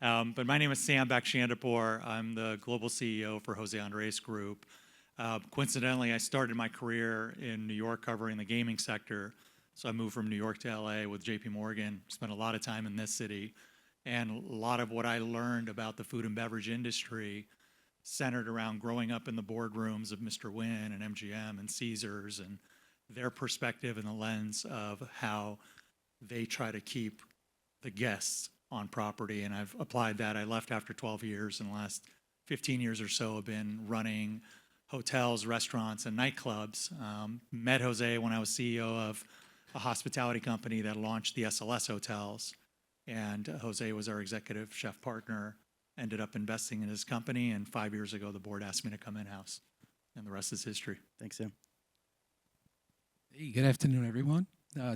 But my name is Sam Bakshandapur. I'm the global CEO for Jose Andres Group. Coincidentally, I started my career in New York covering the gaming sector. So I moved from New York to LA with JP Morgan, spent a lot of time in this city. And a lot of what I learned about the food and beverage industry centered around growing up in the boardrooms of Mr. Wynn and MGM and Caesars and their perspective and the lens of how they try to keep the guests on property. And I've applied that. I left after 12 years, and the last 15 years or so have been running hotels, restaurants, and nightclubs. Met Jose when I was CEO of a hospitality company that launched the SLS hotels. And Jose was our executive chef partner, ended up investing in his company. And 5 years ago, the board asked me to come in-house. And the rest is history. Thanks, Sam. Hey, good afternoon, everyone.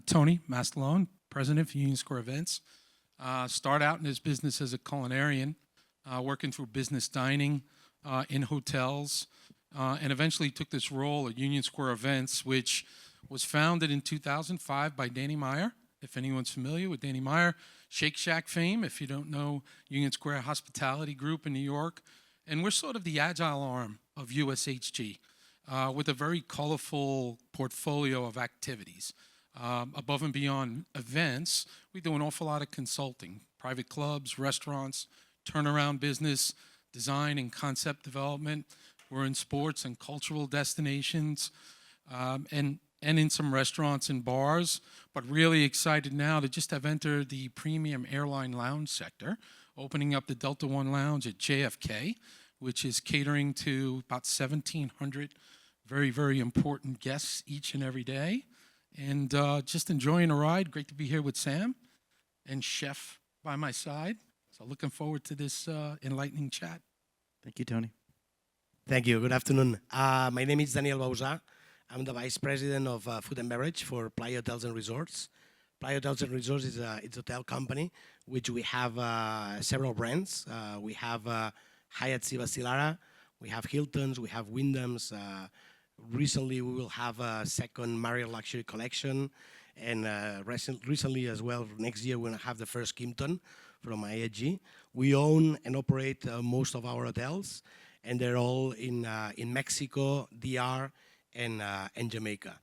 Tony Mastellone, president for Union Square Events. Started out in this business as a culinarian, working through business dining in hotels, and eventually took this role at Union Square Events, which was founded in 2005 by Danny Meyer. If anyone's familiar with Danny Meyer, Shake Shack fame, if you don't know Union Square Hospitality Group in New York. And we're sort of the agile arm of USHG with a very colorful portfolio of activities. Above and beyond events, we do an awful lot of consulting, private clubs, restaurants, turnaround business, design and concept development. We're in sports and cultural destinations, and in some restaurants and bars, but really excited now to just have entered the premium airline lounge sector, opening up the Delta One Lounge at JFK, which is catering to about 1,700 very, very important guests each and every day. And just enjoying a ride. Great to be here with Sam and Chef by my side. So looking forward to this enlightening chat. Thank you, Tony. Thank you. Good afternoon. My name is Daniel Bausa. I'm the vice president of food and beverage for Playa Hotels and Resorts. Playa Hotels and Resorts is a hotel company, which we have several brands. We have Hyatt Ziva Silara, we have Hiltons, we have Wyndhams. Recently, we will have a second Marriott Luxury Collection. And recently as well, next year, we're going to have the first Kimpton from IAG. We own and operate most of our hotels, and they're all in Mexico, DR, and Jamaica.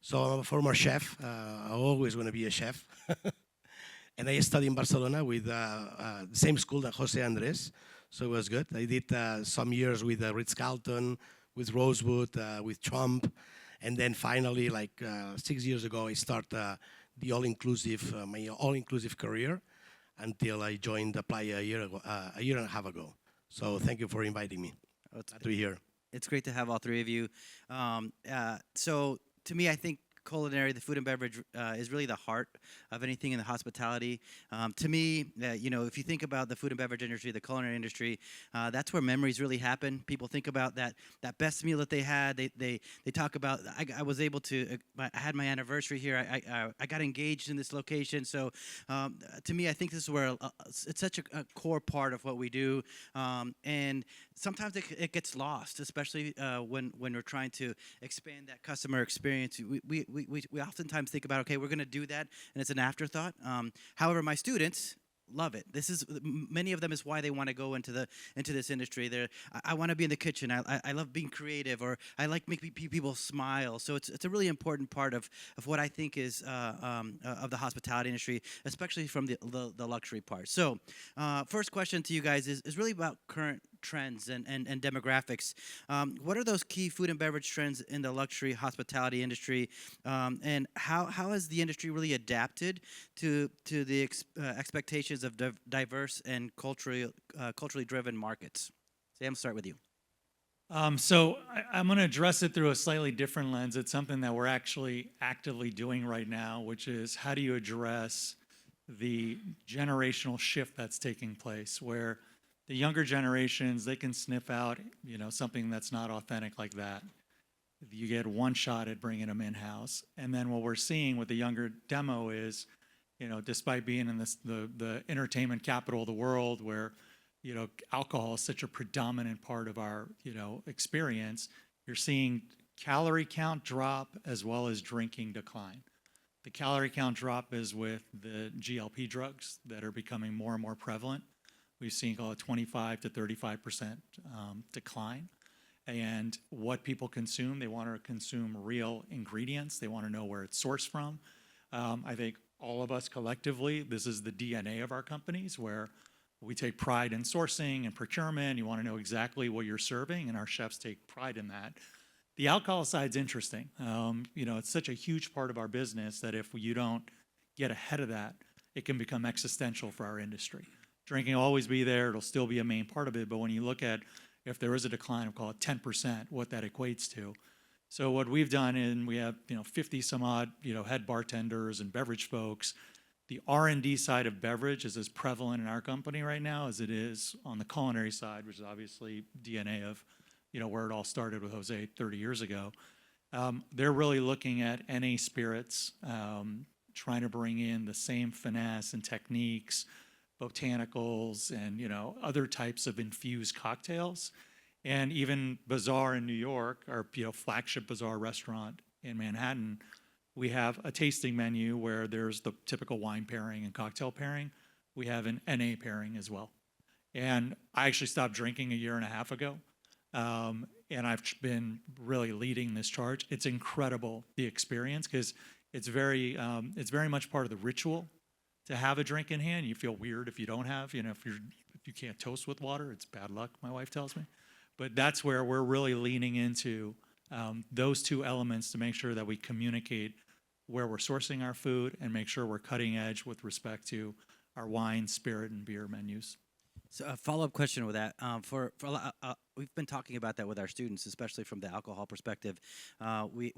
So I'm a former chef. I always want to be a chef. And I studied in Barcelona with the same school that Jose Andres, so it was good. I did some years with Ritz-Carlton, with Rosewood, with Trump, and then finally, like 6 years ago, I started the all-inclusive, my all-inclusive career until I joined the Playa a year and a half ago. So thank you for inviting me. Glad to be here. It's great to have all three of you. So to me, I think Culinary, the food and beverage, is really the heart of anything in the hospitality. To me, if you think about the food and beverage industry, the culinary industry, that's where memories really happen. People think about that best meal that they had. They talk about, I was able to, I had my anniversary here. I got engaged in this location. So to me, I think this is where it's such a core part of what we do. And sometimes it gets lost, especially when we're trying to expand that customer experience. We oftentimes think about, okay, we're going to do that, and it's an afterthought. However, my students love it. This is many of them is why they want to go into this industry. I want to be in the kitchen. I love being creative, or I like making people smile. So it's a really important part of what I think is of the hospitality industry, especially from the luxury part. So first question to you guys is really about current trends and demographics. What are those key food and beverage trends in the luxury hospitality industry, and how has the industry really adapted to the expectations of diverse and culturally driven markets? Sam, start with you. So I'm going to address it through a slightly different lens. It's something that we're actually actively doing right now, which is how do you address the generational shift that's taking place, where the younger generations, they can sniff out, something that's not authentic like that. You get one shot at bringing them in-house. And then what we're seeing with the younger demo is, despite being in the entertainment capital of the world, where, alcohol is such a predominant part of our, experience, you're seeing calorie count drop as well as drinking decline. The calorie count drop is with the GLP drugs that are becoming more and more prevalent. we've seen call it 25 to 35% decline. And what people consume, they want to consume real ingredients. They want to know where it's sourced from. I think all of us collectively, this is the DNA of our companies, where we take pride in sourcing and procurement. You want to know exactly what you're serving, and our chefs take pride in that. The alcohol side's interesting. It's such a huge part of our business that if you don't get ahead of that, it can become existential for our industry. Drinking will always be there. It'll still be a main part of it. But when you look at if there is a decline of, call it 10%, what that equates to. So what we've done, and we have 50 some odd head bartenders and beverage folks. The R&D side of beverage is as prevalent in our company right now as it is on the culinary side, which is obviously DNA of where it all started with Jose 30 years ago. They're really looking at NA spirits, trying to bring in the same finesse and techniques, botanicals, and other types of infused cocktails. And even Bazaar in New York, our flagship Bazaar restaurant in Manhattan, we have a tasting menu where there's the typical wine pairing and cocktail pairing. We have an NA pairing as well. And I actually stopped drinking a year and a half ago. And I've been really leading this charge. It's incredible, the experience, because it's very much part of the ritual to have a drink in hand. You feel weird if you don't have, if you can't toast with water, it's bad luck, my wife tells me. But that's where we're really leaning into those two elements to make sure that we communicate where we're sourcing our food and make sure we're cutting edge with respect to our wine, spirit, and beer menus. So a follow-up question with that. We've been talking about that with our students, especially from the alcohol perspective. We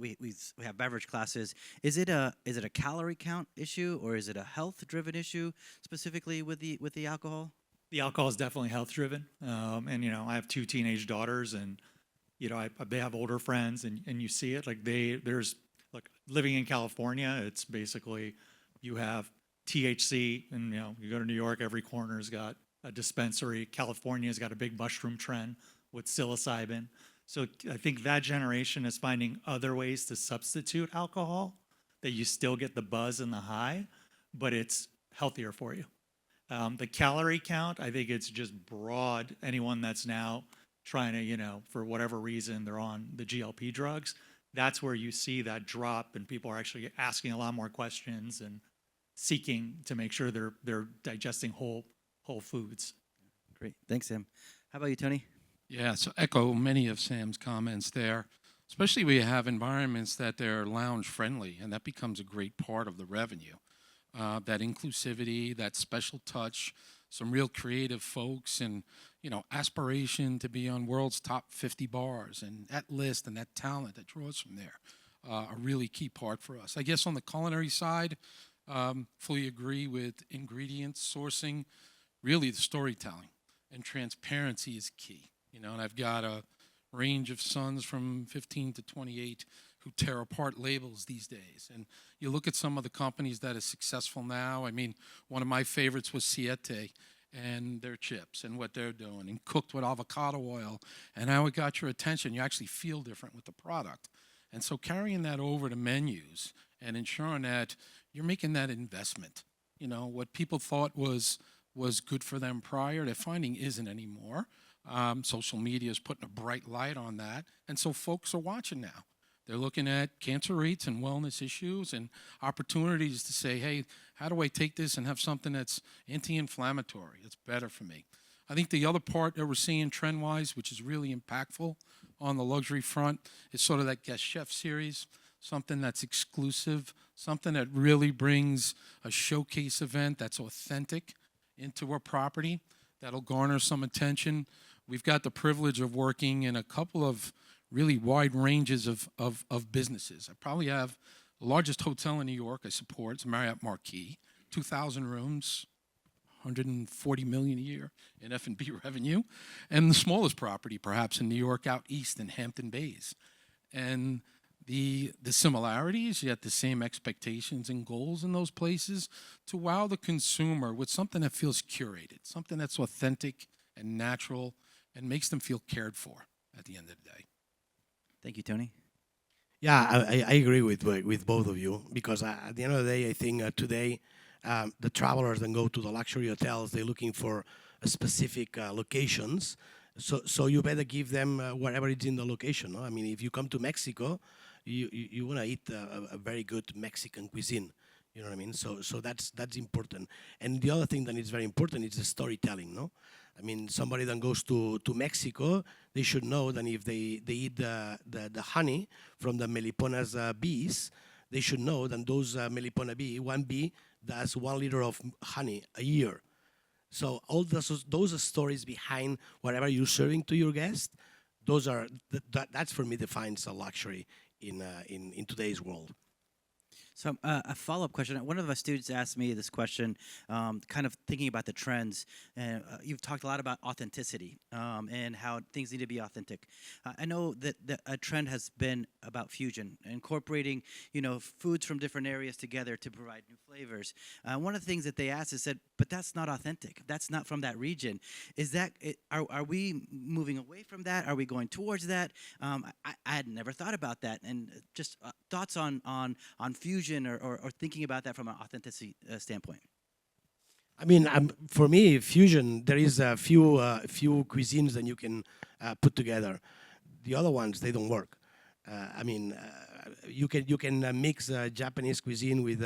have beverage classes. Is it a calorie count issue, or is it a health-driven issue specifically with the alcohol? The alcohol is definitely health-driven, and I have 2 teenage daughters, and they have older friends, and you see it living in California. It's basically you have THC, and you go to New York, every corner's got a dispensary. California's got a big mushroom trend with psilocybin. So I think that generation is finding other ways to substitute alcohol that you still get the buzz and the high, but it's healthier for you. The calorie count, I think it's just broad. Anyone that's now trying to, for whatever reason, they're on the GLP drugs, that's where you see that drop, and people are actually asking a lot more questions and seeking to make sure they're digesting whole foods. Great. Thanks, Sam. How about you, Tony? Yeah, so echo many of Sam's comments there, especially we have environments that they're lounge friendly, and that becomes a great part of the revenue. That inclusivity, that special touch, some real creative folks, and aspiration to be on world's top 50 bars, and that list and that talent that draws from there, a really key part for us. I guess on the culinary side, fully agree with ingredients, sourcing, really the storytelling and transparency is key. And I've got a range of sons from 15 to 28 who tear apart labels these days. And you look at some of the companies that are successful now. I mean, one of my favorites was Siete and their chips and what they're doing, and cooked with avocado oil, and how it got your attention. You actually feel different with the product. And so carrying that over to menus and ensuring that you're making that investment. What people thought was good for them prior, they're finding isn't anymore. Social media is putting a bright light on that. And so folks are watching now. They're looking at cancer rates and wellness issues and opportunities to say, hey, how do I take this and have something that's anti-inflammatory, that's better for me? I think the other part that we're seeing trend-wise, which is really impactful on the luxury front, is sort of that guest chef series, something that's exclusive, something that really brings a showcase event that's authentic into a property that'll garner some attention. We've got the privilege of working in a couple of really wide ranges of businesses. I probably have the largest hotel in New York I support. It's Marriott Marquis, 2,000 rooms, 140 million a year in F&B revenue, and the smallest property perhaps in New York out east in Hampton Bays. And the similarities, yet the same expectations and goals in those places to wow the consumer with something that feels curated, something that's authentic and natural and makes them feel cared for at the end of the day. Thank you, Tony. Yeah, I agree with both of you, because at the end of the day, I think today the travelers that go to the luxury hotels, they're looking for specific locations. So you better give them whatever is in the location. No? I mean, if you come to Mexico, you want to eat a very good Mexican cuisine. You know what I mean? So that's important. And the other thing that is very important is the storytelling. No, I mean, somebody that goes to Mexico, they should know that if they eat the honey from the Melipona's bees, they should know that those Melipona bee, one bee does 1 liter of honey a year. So all those stories behind whatever you're serving to your guest, those are that's for me defines a luxury in today's world. So a follow-up question. One of our students asked me this question, kind of thinking about the trends. And you've talked a lot about authenticity and how things need to be authentic. I know that a trend has been about fusion, incorporating foods from different areas together to provide new flavors. One of the things that they asked is said, but that's not authentic. That's not from that region. Is that are we moving away from that? Are we going towards that? I had never thought about that, and just thoughts on fusion or thinking about that from an authenticity standpoint. I mean, for me, fusion, there is a few cuisines that you can put together. The other ones, they don't work. I mean, you can mix Japanese cuisine with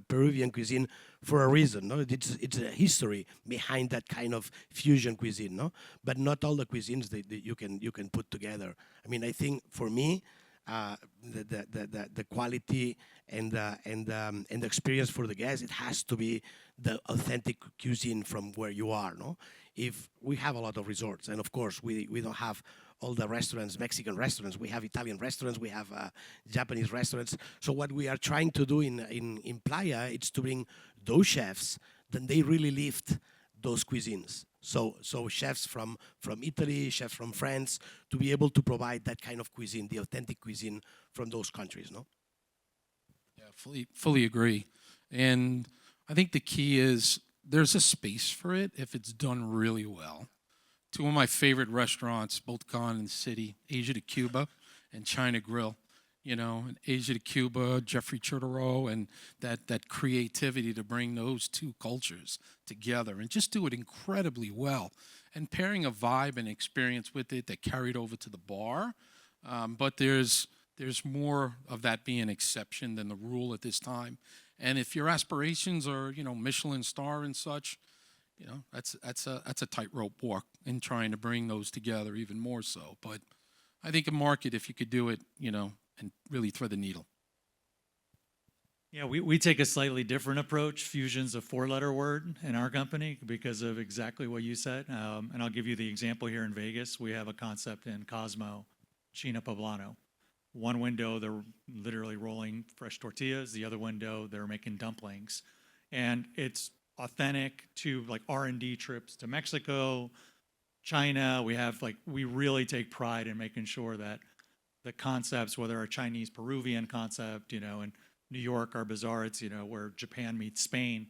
Peruvian cuisine for a reason. No, it's a history behind that kind of fusion cuisine. No, but not all the cuisines that you can put together. I mean, I think for me, the quality and the experience for the guests, it has to be the authentic cuisine from where you are. No, if we have a lot of resorts, and of course we don't have all the restaurants, Mexican restaurants, we have Italian restaurants, we have Japanese restaurants. So what we are trying to do in Playa, it's to bring those chefs, then they really lift those cuisines. So chefs from Italy, chefs from France, to be able to provide that kind of cuisine, the authentic cuisine from those countries, no? Yeah, fully agree. And I think the key is there's a space for it if it's done really well. Two of my favorite restaurants, both gone in the city, Asia to Cuba and China Grill. In Asia to Cuba, Jeffrey Churro, and that creativity to bring those two cultures together and just do it incredibly well. And pairing a vibe and experience with it that carried over to the bar. But there's more of that being an exception than the rule at this time. And if your aspirations are, Michelin star and such, that's a tightrope walk in trying to bring those together even more so. But I think a market, if you could do it, and really thread the needle. Yeah, we take a slightly different approach. Fusion's a 4-letter word in our company because of exactly what you said. And I'll give you the example here in Vegas. We have a concept in Cosmo, China Poblano. One window, they're literally rolling fresh tortillas. The other window, they're making dumplings. And it's authentic to like R&D trips to Mexico, China. We really take pride in making sure that the concepts, whether a Chinese Peruvian concept, in New York, our bazaar, it's, where Japan meets Spain,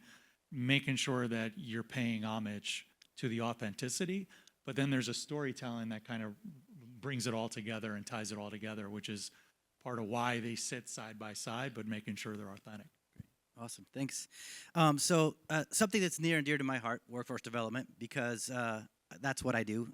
making sure that you're paying homage to the authenticity. But then there's a storytelling that kind of brings it all together and ties it all together, which is part of why they sit side by side, but making sure they're authentic. Awesome, thanks. So something that's near and dear to my heart, workforce development, because that's what I do.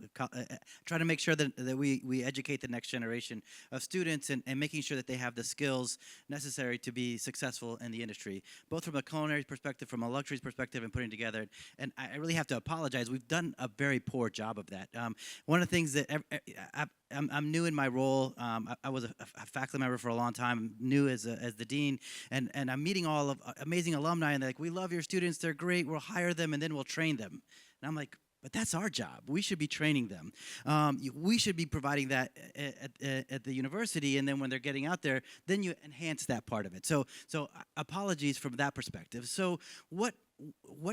Try to make sure that we educate the next generation of students and making sure that they have the skills necessary to be successful in the industry, both from a culinary perspective, from a luxuries perspective, and putting together. And I really have to apologize. We've done a very poor job of that. One of the things that I'm new in my role. I was a faculty member for a long time. I'm new as the dean, and I'm meeting all of amazing alumni, and they're like, "We love your students. They're great. We'll hire them, and then we'll train them." And I'm like, but that's our job. We should be training them. We should be providing that at the university, and then when they're getting out there, then you enhance that part of it. So apologies from that perspective. So what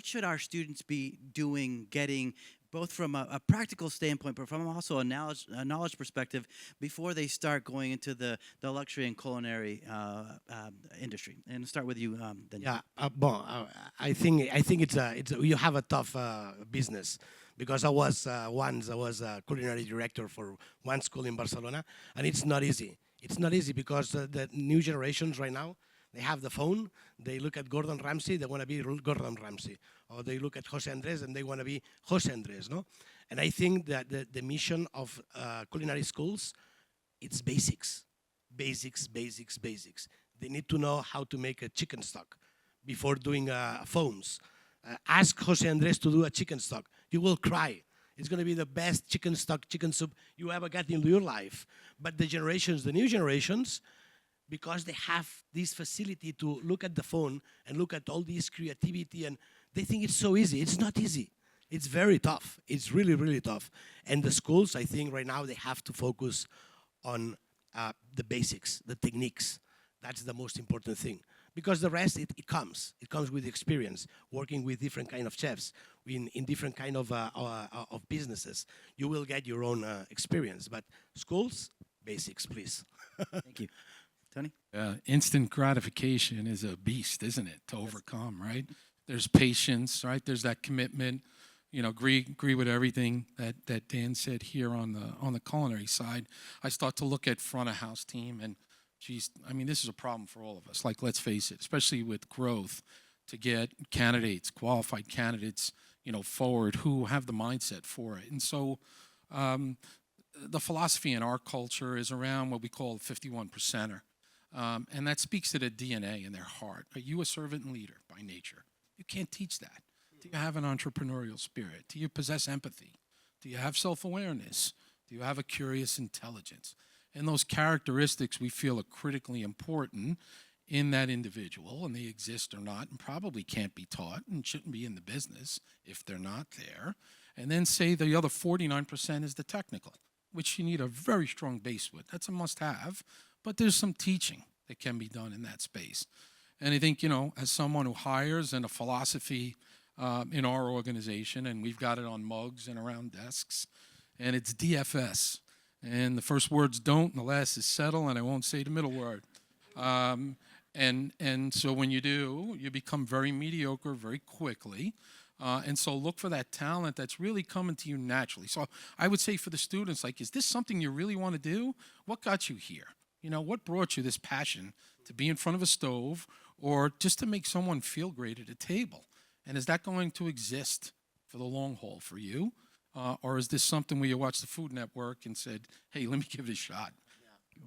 should our students be doing, getting, both from a practical standpoint, but from also a knowledge perspective, before they start going into the luxury and culinary industry? And start with you, Daniel. Yeah, I think it's you have a tough business, because I was a culinary director for one school in Barcelona, and it's not easy. It's not easy because the new generations right now, They have the phone, they look at Gordon Ramsay, they want to be Gordon Ramsay. Or they look at Jose Andres and they want to be Jose Andres, no? And I think that the mission of culinary schools, it's basics. Basics, basics, basics. They need to know how to make a chicken stock before doing phones. Ask Jose Andres to do a chicken stock. You will cry. It's going to be the best chicken stock, chicken soup you ever got in your life. But the generations, the new generations, because they have this facility to look at the phone and look at all this creativity, and they think it's so easy. It's not easy. It's very tough. It's really, really tough. And the schools, I think right now, they have to focus on the basics, the techniques. That's the most important thing. Because the rest, it comes. It comes with experience, working with different kind of chefs, in different kind of businesses. You will get your own experience. But schools, basics, please. Thank you. Tony? Instant gratification is a beast, isn't it, to overcome, right? There's patience, right? There's that commitment. You know, agree with everything that Dan said here on the culinary side. I start to look at front of house team, and geez, I mean, this is a problem for all of us. Like, let's face it, especially with growth, to get candidates, qualified candidates, you know, forward who have the mindset for it. And so, the philosophy in our culture is around what we call 51%er. And that speaks to the DNA in their heart. Are you a servant and leader by nature? You can't teach that. Do you have an entrepreneurial spirit? Do you possess empathy? Do you have self-awareness? Do you have a curious intelligence? And those characteristics we feel are critically important in that individual, and they exist or not, and probably can't be taught and shouldn't be in the business if they're not there. And then say the other 49% is the technical, which you need a very strong base with. That's a must-have, but there's some teaching that can be done in that space. And I think, you know, as someone who hires and a philosophy in our organization, and we've got it on mugs and around desks, and it's DFS. And the first word's don't, and the last is settle, and I won't say the middle word. And so when you do, you become very mediocre very quickly. And so look for that talent that's really coming to you naturally. So I would say for the students, like, is this something you really want to do? What got you here? You know, what brought you this passion to be in front of a stove or just to make someone feel great at a table? And is that going to exist for the long haul for you? Or is this something where you watched the Food Network and said, hey, let me give it a shot? Yeah.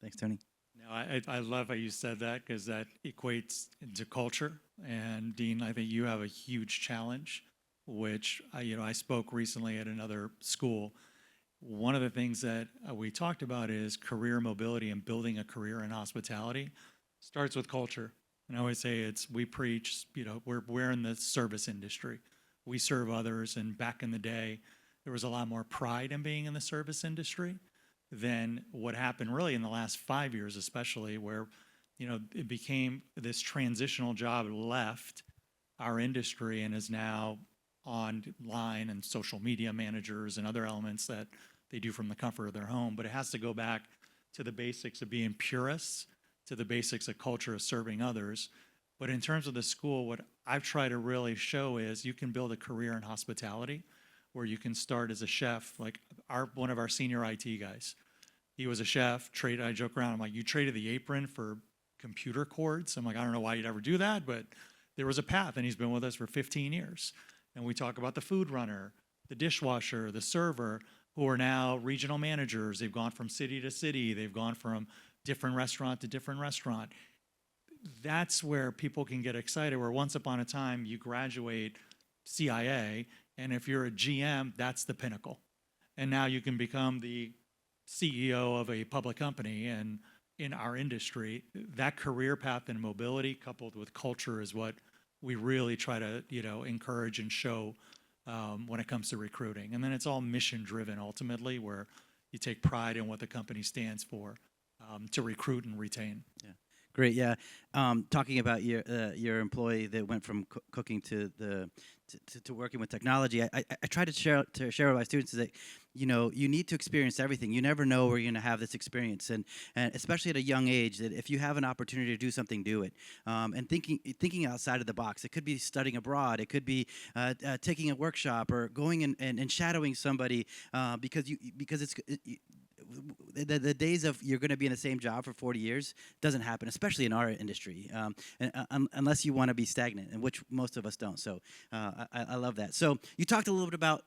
Thanks, Tony. No, I love how you said that, because that equates to culture. And Dean, I think you have a huge challenge, which I spoke recently at another school. One of the things that we talked about is career mobility, and building a career in hospitality starts with culture. And I always say we preach, we're in the service industry. We serve others, and back in the day, there was a lot more pride in being in the service industry than what happened really in the last 5 years, especially, where, it became this transitional job, left our industry and is now online and social media managers and other elements that they do from the comfort of their home. But it has to go back to the basics of being purists, to the basics of culture of serving others. But in terms of the school, what I've tried to really show is you can build a career in hospitality where you can start as a chef. Like one of our senior IT guys, he was a chef, I joke around, I'm like, you traded the apron for computer cords? I'm like, I don't know why you'd ever do that, but there was a path, and he's been with us for 15 years. And we talk about the food runner, the dishwasher, the server, who are now regional managers. They've gone from city to city. They've gone from different restaurant to different restaurant. That's where people can get excited, where once upon a time you graduate CIA, and if you're a GM, that's the pinnacle. And now you can become the CEO of a public company. And in our industry, that career path and mobility coupled with culture is what we really try to encourage and show when it comes to recruiting. And then it's all mission driven ultimately, where you take pride in what the company stands for to recruit and retain. Yeah. Great. Yeah. Talking about your employee that went from cooking to working with technology, I try to share with my students that you need to experience everything. You never know where you're going to have this experience, and especially at a young age, that if you have an opportunity to do something, do it. And thinking outside of the box. It could be studying abroad. It could be taking a workshop or going and shadowing somebody because the days of you're going to be in the same job for 40 years doesn't happen, especially in our industry, unless you want to be stagnant, and which most of us don't. So I love that. So you talked a little bit about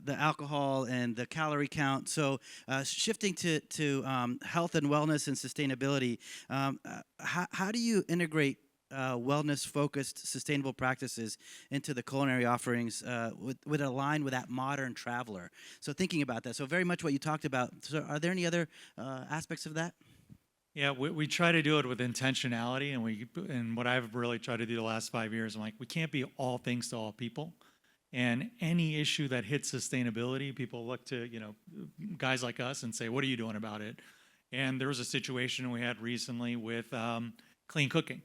the alcohol and the calorie count. So shifting to health and wellness and sustainability, how do you integrate wellness-focused, sustainable practices into the culinary offerings with align with that modern traveler? So thinking about that, so very much what you talked about. So are there any other aspects of that? Yeah, we try to do it with intentionality, and what I've really tried to do the last 5 years, I'm like, we can't be all things to all people. And any issue that hits sustainability, people look to, guys like us and say, what are you doing about it? And there was a situation we had recently with clean cooking.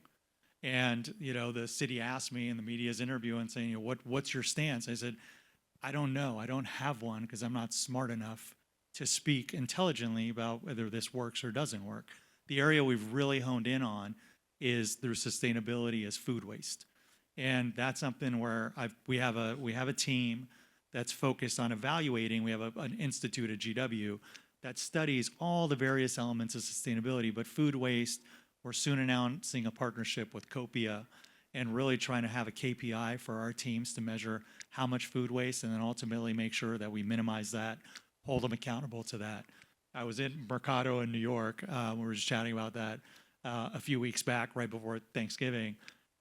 And, the city asked me in the media's interview and saying, what's your stance? I said, I don't know. I don't have one because I'm not smart enough to speak intelligently about whether this works or doesn't work. The area we've really honed in on is through sustainability as food waste. And that's something where we have a team that's focused on evaluating. We have an institute at GW that studies all the various elements of sustainability, but food waste, we're soon announcing a partnership with Copia and really trying to have a KPI for our teams to measure how much food waste and then ultimately make sure that we minimize that, hold them accountable to that. I was in Mercado in New York. We were just chatting about that a few weeks back, right before Thanksgiving.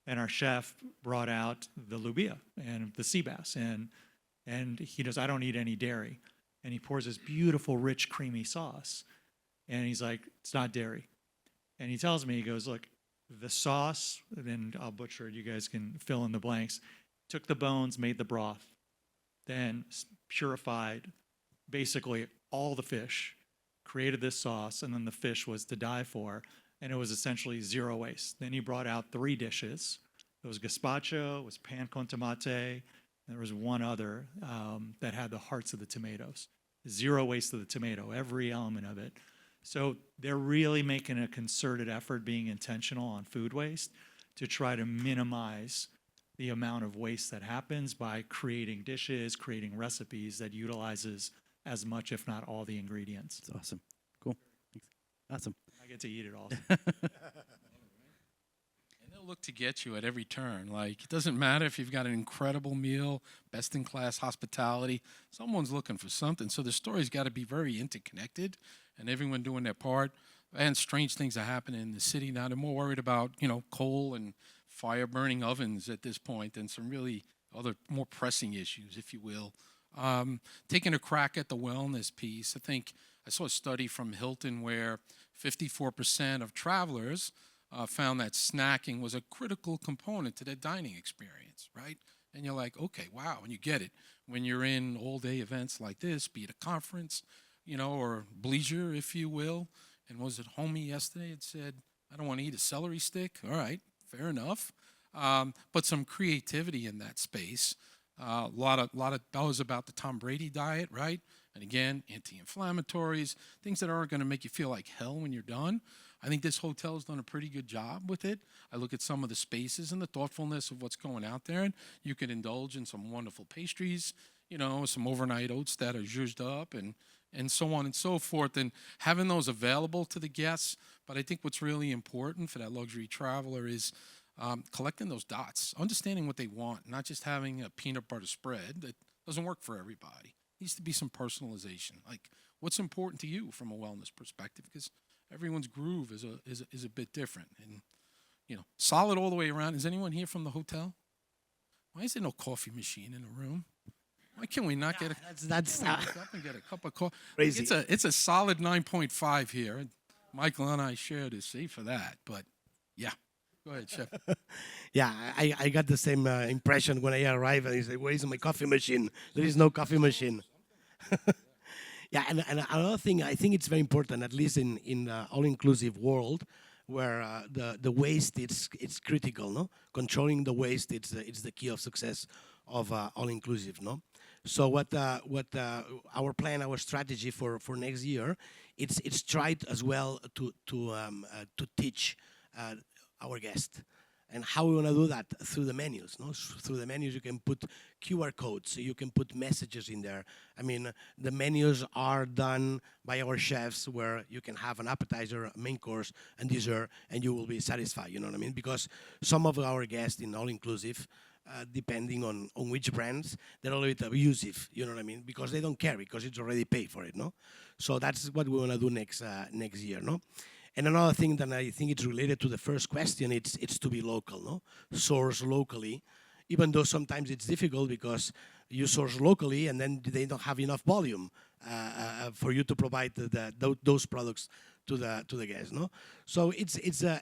And our chef brought out the lubia and the sea bass. And he goes, I don't eat any dairy. And he pours this beautiful, rich, creamy sauce. And he's like, it's not dairy. And he tells me, he goes, look, the sauce, and I'll butcher it, you guys can fill in the blanks, took the bones, made the broth, then purified basically all the fish, created this sauce, and then the fish was to die for. And it was essentially zero waste. Then he brought out 3 dishes. It was gazpacho, it was pan con tomate, and there was one other that had the hearts of the tomatoes. Zero waste of the tomato, every element of it. So they're really making a concerted effort, being intentional on food waste, to try to minimize the amount of waste that happens by creating dishes, creating recipes that utilizes as much, if not all, the ingredients. That's awesome. Cool. Thanks. Awesome. I get to eat it all. And they'll look to get you at every turn. Like, it doesn't matter if you've got an incredible meal, best-in-class hospitality. Someone's looking for something. So the story's got to be very interconnected and everyone doing their part. And strange things are happening in the city now. They're more worried about, coal and fire-burning ovens at this point than some really other more pressing issues, if you will. Taking a crack at the wellness piece, I think I saw a study from Hilton where 54% of travelers found that snacking was a critical component to their dining experience, right? And you're like, okay, wow, and you get it. When you're in all-day events like this, be it a conference, or bleisure, if you will, and was it homie yesterday had said, I don't want to eat a celery stick? All right, fair enough. But some creativity in that space. A lot of buzz about the Tom Brady diet, right? And again, anti-inflammatories, things that aren't going to make you feel like hell when you're done. I think this hotel's done a pretty good job with it. I look at some of the spaces and the thoughtfulness of what's going out there, and you can indulge in some wonderful pastries, some overnight oats that are zhuzhed up and so on and so forth, and having those available to the guests. But I think what's really important for that luxury traveler is collecting those dots, understanding what they want, not just having a peanut butter spread that doesn't work for everybody. Needs to be some personalization. Like, what's important to you from a wellness perspective? Because everyone's groove is a bit different. And, solid all the way around. Is anyone here from the hotel? Why is there no coffee machine in the room? Why can we not get a That's wake up and get a cup of coffee? crazy. It's a solid 9.5 here. Michael and I share the C for that. But yeah, go ahead, Chef. Yeah, I got the same impression when I arrived and he said, where is my coffee machine? There is no coffee machine. Yeah, and another thing, I think it's very important, at least in the all-inclusive world, where the waste it's critical, no? Controlling the waste it's the key of success of all-inclusive, no? So what our plan, our strategy for next year, it's tried as well to teach our guests And how we want to do that? Through the menus, no? Through the menus, you can put QR codes, so you can put messages in there. I mean, the menus are done by our chefs where you can have an appetizer, a main course, and dessert, and you will be satisfied, you know what I mean? Because some of our guests in all-inclusive, depending on which brands, they're a little bit abusive, you know what I mean? Because they don't care, because it's already paid for it, no? So that's what we want to do next year, no? And another thing that I think it's related to the first question, it's to be local, no? Source locally, even though sometimes it's difficult because you source locally and then they don't have enough volume for you to provide those products to the guests, no? So it's a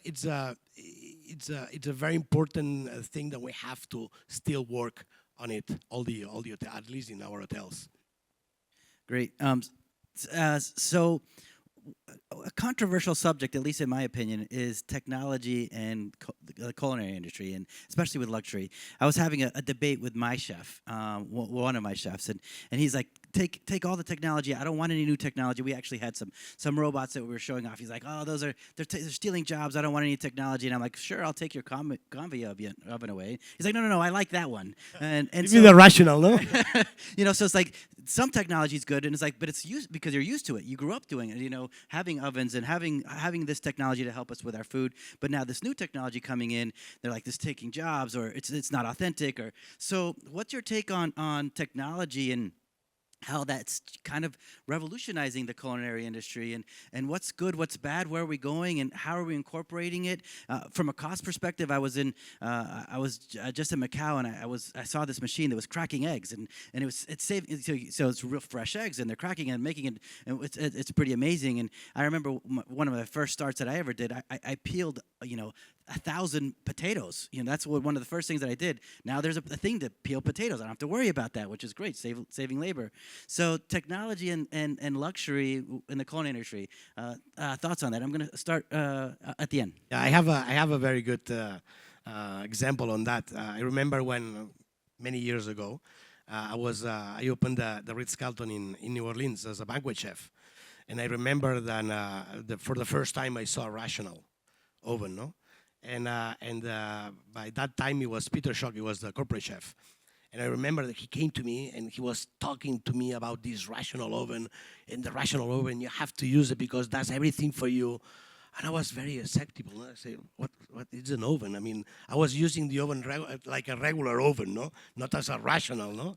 very important thing that we have to still work on it, at least in our hotels. Great. So a controversial subject, at least in my opinion, is technology and the culinary industry, and especially with luxury. I was having a debate with my chef, one of my chefs, and he's like, take all the technology. I don't want any new technology. We actually had some robots that we were showing off. He's like, oh, they're stealing jobs. I don't want any technology. And I'm like, sure, I'll take your convy oven away. He's like, no, I like that one. And Give so me the rational, no? so it's like some technology is good, and it's like, but it's used because you're used to it. You grew up doing it, having ovens and having this technology to help us with our food. But now this new technology coming in, they're like, this taking jobs, or it's not authentic. Or so, what's your take on technology and how that's kind of revolutionizing the culinary industry, and what's good, what's bad, where are we going, and how are we incorporating it? From a cost perspective, I was just in Macau, and I saw this machine that was cracking eggs, and it's saving, so it's real fresh eggs, and they're cracking and making it, and it's pretty amazing. And I remember one of the first starts that I ever did, I peeled 1,000 potatoes. That's one of the first things that I did. Now there's a thing to peel potatoes. I don't have to worry about that, which is great, saving labor. So technology and luxury in the culinary industry. Thoughts on that? I'm going to start at the end. Yeah, I have a very good example on that. I remember when many years ago, I opened the Ritz-Carlton in New Orleans as a banquet chef, and I remember that for the first time I saw a rational oven, no? And by that time it was Peter Schock, he was the corporate chef. And I remember that he came to me and he was talking to me about this rational oven. And the rational oven, you have to use it because that's everything for you. And I was very skeptical. I said, what is an oven? I mean, I was using the oven like a regular oven, no? Not as a rational, no?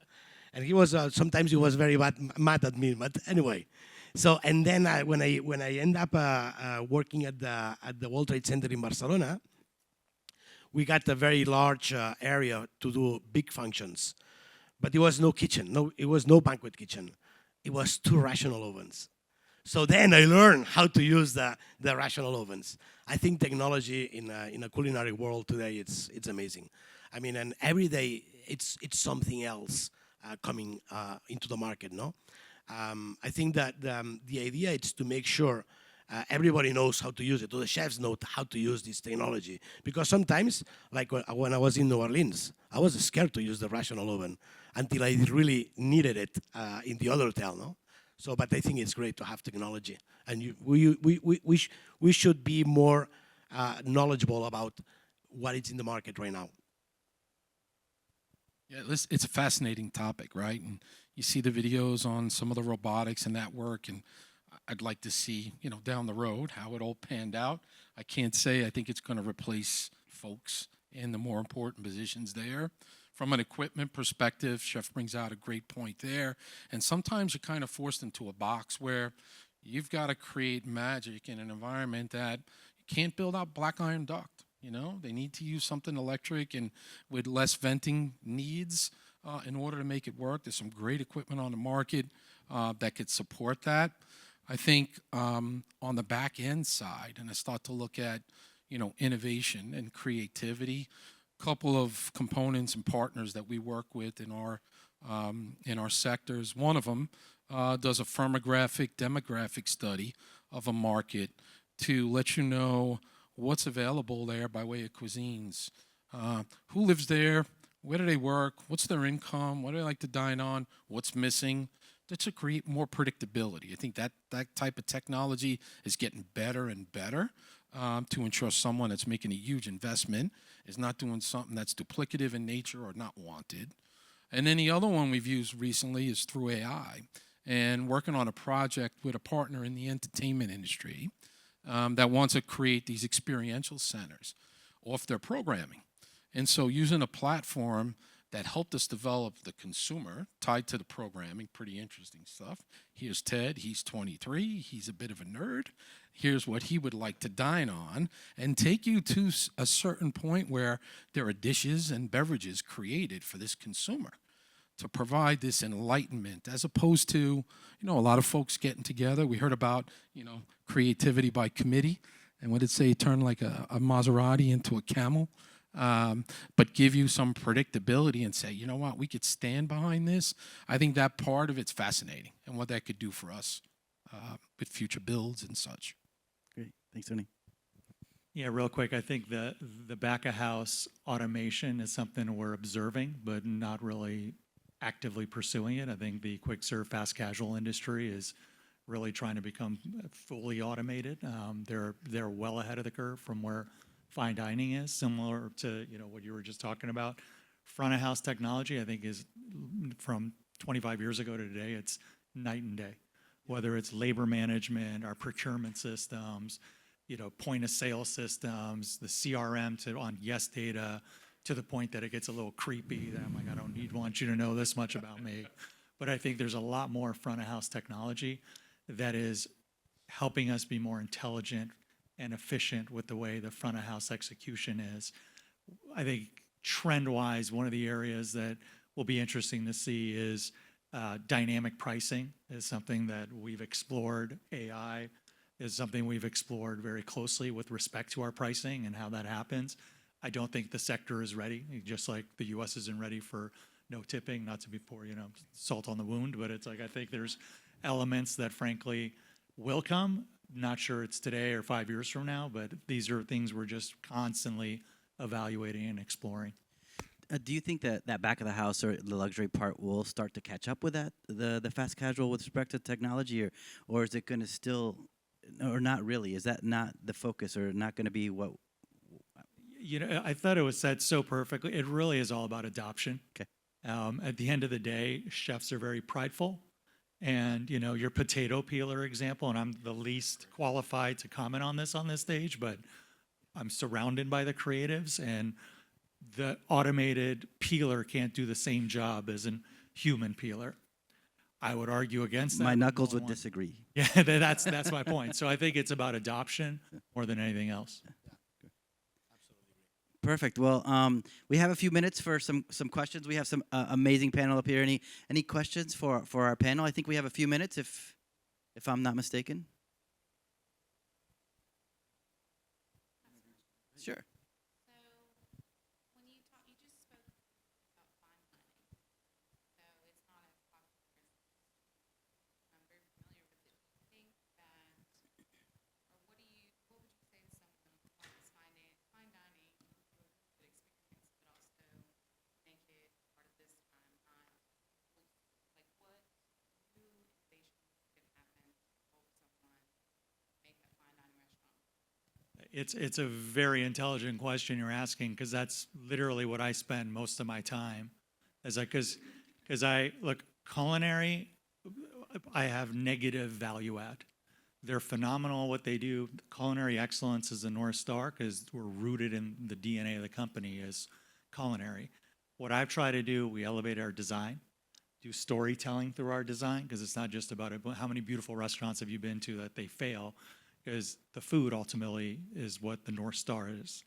And he was, sometimes he was very mad at me, but anyway. So, and then when I end up working at the World Trade Center in Barcelona, we got a very large area to do big functions, but there was no kitchen. It was no banquet kitchen. It was 2 rational ovens. So then I learned how to use the rational ovens. I think technology in a culinary world today, it's amazing. I mean, and every day it's something else coming into the market, no? I think that the idea is to make sure everybody knows how to use it, or the chefs know how to use this technology. Because sometimes, like when I was in New Orleans, I was scared to use the rational oven until I really needed it in the other hotel, no? So, but I think it's great to have technology. And we should be more knowledgeable about what is in the market right now. Yeah, it's a fascinating topic, right? And you see the videos on some of the robotics and that work, and I'd like to see, down the road how it all panned out. I can't say I think it's going to replace folks in the more important positions there. From an equipment perspective, Chef brings out a great point there. And sometimes you're kind of forced into a box where you've got to create magic in an environment that you can't build out black iron duct. They need to use something electric and with less venting needs in order to make it work. There's some great equipment on the market that could support that. I think on the back end side, and I start to look at, innovation and creativity, a couple of components and partners that we work with in our sectors. One of them does a firmographic demographic study of a market to let you know what's available there by way of cuisines. Who lives there? Where do they work? What's their income? What do they like to dine on? What's missing? To create more predictability. I think that type of technology is getting better and better. to ensure someone that's making a huge investment is not doing something that's duplicative in nature or not wanted. And then the other one we've used recently is through AI and working on a project with a partner in the entertainment industry that wants to create these experiential centers off their programming. And so using a platform that helped us develop the consumer tied to the programming, pretty interesting stuff. Here's Ted, he's 23, he's a bit of a nerd. Here's what he would like to dine on, and take you to a certain point where there are dishes and beverages created for this consumer to provide this enlightenment, as opposed to, a lot of folks getting together. We heard about, creativity by committee, and what did it say? Turn like a Maserati into a camel. But give you some predictability and say, you know what, we could stand behind this. I think that part of it's fascinating and what that could do for us with future builds and such. Great. Thanks, Tony. Yeah, real quick, I think the back of house automation is something we're observing, but not really actively pursuing it. I think the quick serve fast casual industry is really trying to become fully automated. They're well ahead of the curve from where fine dining is, similar to what you were just talking about. Front of house technology, I think, is from 25 years ago to today, it's night and day. Whether it's labor management, our procurement systems, point of sale systems, the CRM on yes data, to the point that it gets a little creepy. That I'm like, I don't want you to know this much about me. But I think there's a lot more front of house technology that is helping us be more intelligent and efficient with the way the front of house execution is. I think trend-wise, one of the areas that will be interesting to see is dynamic pricing is something that we've explored. AI is something we've explored very closely with respect to our pricing and how that happens. I don't think the sector is ready, just like the U.S. isn't ready for no tipping, not to be pour, salt on the wound, but it's like I think there's elements that frankly will come. Not sure it's today or 5 years from now, but these are things we're just constantly evaluating and exploring. Do you think that back of the house or the luxury part will start to catch up with that, the fast casual with respect to technology, or is it going to still, or not really? Is that not the focus, or not going to be what? I thought it was said so perfectly. It really is all about adoption. Okay. At the end of the day, chefs are very prideful. And, your potato peeler example, and I'm the least qualified to comment on this stage, but I'm surrounded by the creatives, and the automated peeler can't do the same job as a human peeler. I would argue against that. My knuckles would disagree. Yeah, that's my point. So I think it's about adoption more than anything else. Perfect. Well, we have a few minutes for some questions. We have some amazing panel up here. Any questions for our panel? I think we have a few minutes, if I'm not mistaken. Sure. It's a very intelligent question you're asking, because that's literally what I spend most of my time. Because I look, culinary, I have negative value add. They're phenomenal what they do. Culinary excellence is a North Star because we're rooted in the DNA of the company as culinary. What I've tried to do, we elevate our design, do storytelling through our design, because it's not just about it, but how many beautiful restaurants have you been to that they fail, because the food ultimately is what the North Star is.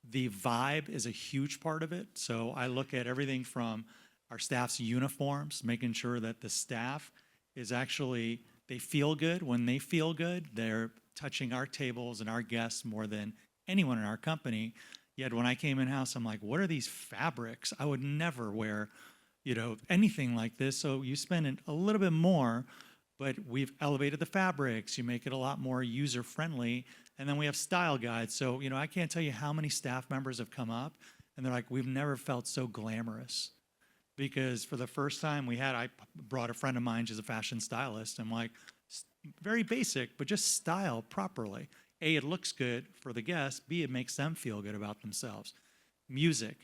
The vibe is a huge part of it. So I look at everything from our staff's uniforms, making sure that the staff is actually, they feel good. When they feel good, they're touching our tables and our guests more than anyone in our company. Yet when I came in-house, I'm like, what are these fabrics? I would never wear, anything like this. So you spend a little bit more, but we've elevated the fabrics. You make it a lot more user-friendly. And then we have style guides. So, I can't tell you how many staff members have come up and they're like, we've never felt so glamorous. Because for the first time I brought a friend of mine, she's a fashion stylist. I'm like, very basic, but just style properly. A, it looks good for the guests. B, it makes them feel good about themselves. Music.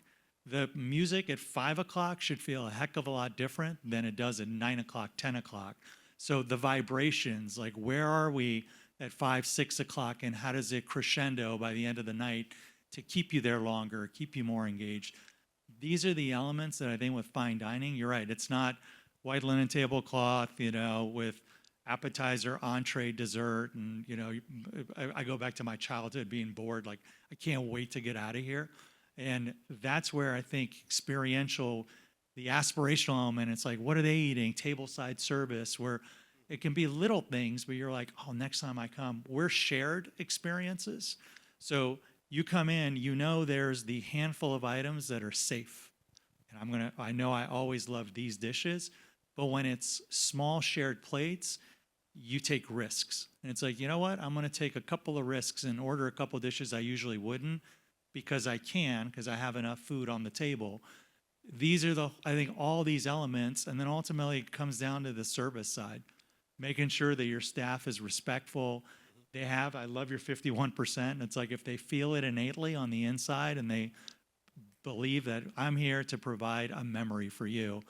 The music at 5 o'clock should feel a heck of a lot different than it does at 9 o'clock, 10 o'clock. So the vibrations, like where are we at 5, 6 o'clock, and how does it crescendo by the end of the night to keep you there longer, keep you more engaged? These are the elements that I think with fine dining, you're right, it's not white linen tablecloth, with appetizer, entree, dessert, and I go back to my childhood being bored, like I can't wait to get out of here. And that's where I think experiential, the aspirational element, it's like, what are they eating? Tableside service, where it can be little things, but you're like, oh, next time I come, we're shared experiences. So you come in, there's the handful of items that are safe. And I know I always love these dishes, but when it's small shared plates, you take risks. And it's like, you know what? I'm going to take a couple of risks and order a couple of dishes I usually wouldn't because I have enough food on the table. These are I think all these elements, and then ultimately it comes down to the service side, making sure that your staff is respectful. I love your 51%. It's like if they feel it innately on the inside and they believe that I'm here to provide a memory for you,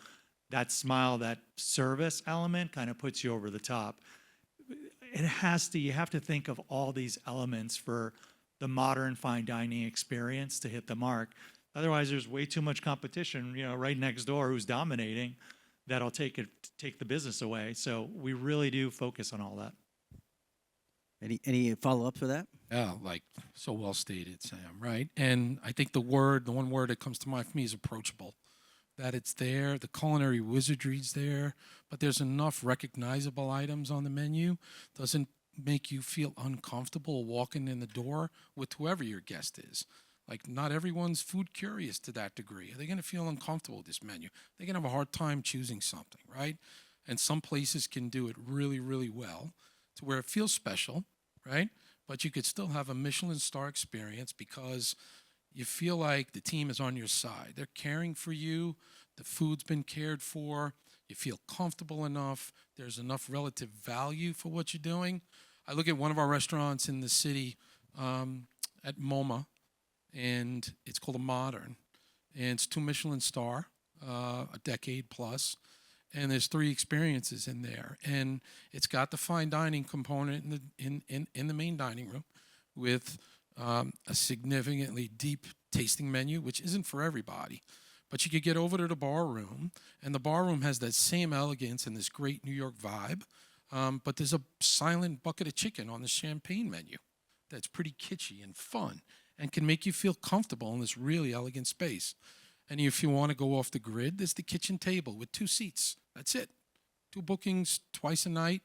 that smile, that service element kind of puts you over the top. You have to think of all these elements for the modern fine dining experience to hit the mark. Otherwise, there's way too much competition, right next door who's dominating that'll take the business away. So we really do focus on all that. Any follow-up for that? Yeah, like so well stated, Sam, right? And I think the one word that comes to mind for me is approachable. That it's there, the culinary wizardry's there, but there's enough recognizable items on the menu. Doesn't make you feel uncomfortable walking in the door with whoever your guest is. Like, not everyone's food curious to that degree. Are they going to feel uncomfortable with this menu? They're going to have a hard time choosing something, right? And some places can do it really, really well to where it feels special, right? But you could still have a Michelin star experience because you feel like the team is on your side. They're caring for you. The food's been cared for. You feel comfortable enough. There's enough relative value for what you're doing. I look at one of our restaurants in the city at MoMA, and it's called a Modern. And it's 2 Michelin star, a decade plus. And there's 3 experiences in there. And it's got the fine dining component in the main dining room with a significantly deep tasting menu, which isn't for everybody. But you could get over to the bar room, and the bar room has that same elegance and this great New York vibe. But there's a silent bucket of chicken on the champagne menu that's pretty kitschy and fun and can make you feel comfortable in this really elegant space. And if you want to go off the grid, there's the kitchen table with 2 seats. That's it. 2 bookings twice a night.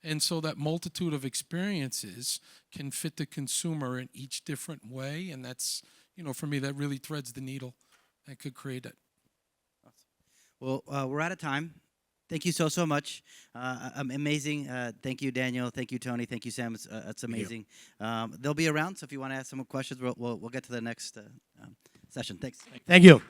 And so that multitude of experiences can fit the consumer in each different way. And that's, for me, that really threads the needle and could create it. Well, we're out of time. Thank you so much. Amazing. Thank you, Daniel. Thank you, Tony. Thank you, Sam. It's amazing. They'll be around, so if you want to ask some more questions, we'll get to the next session. Thanks. Thank you.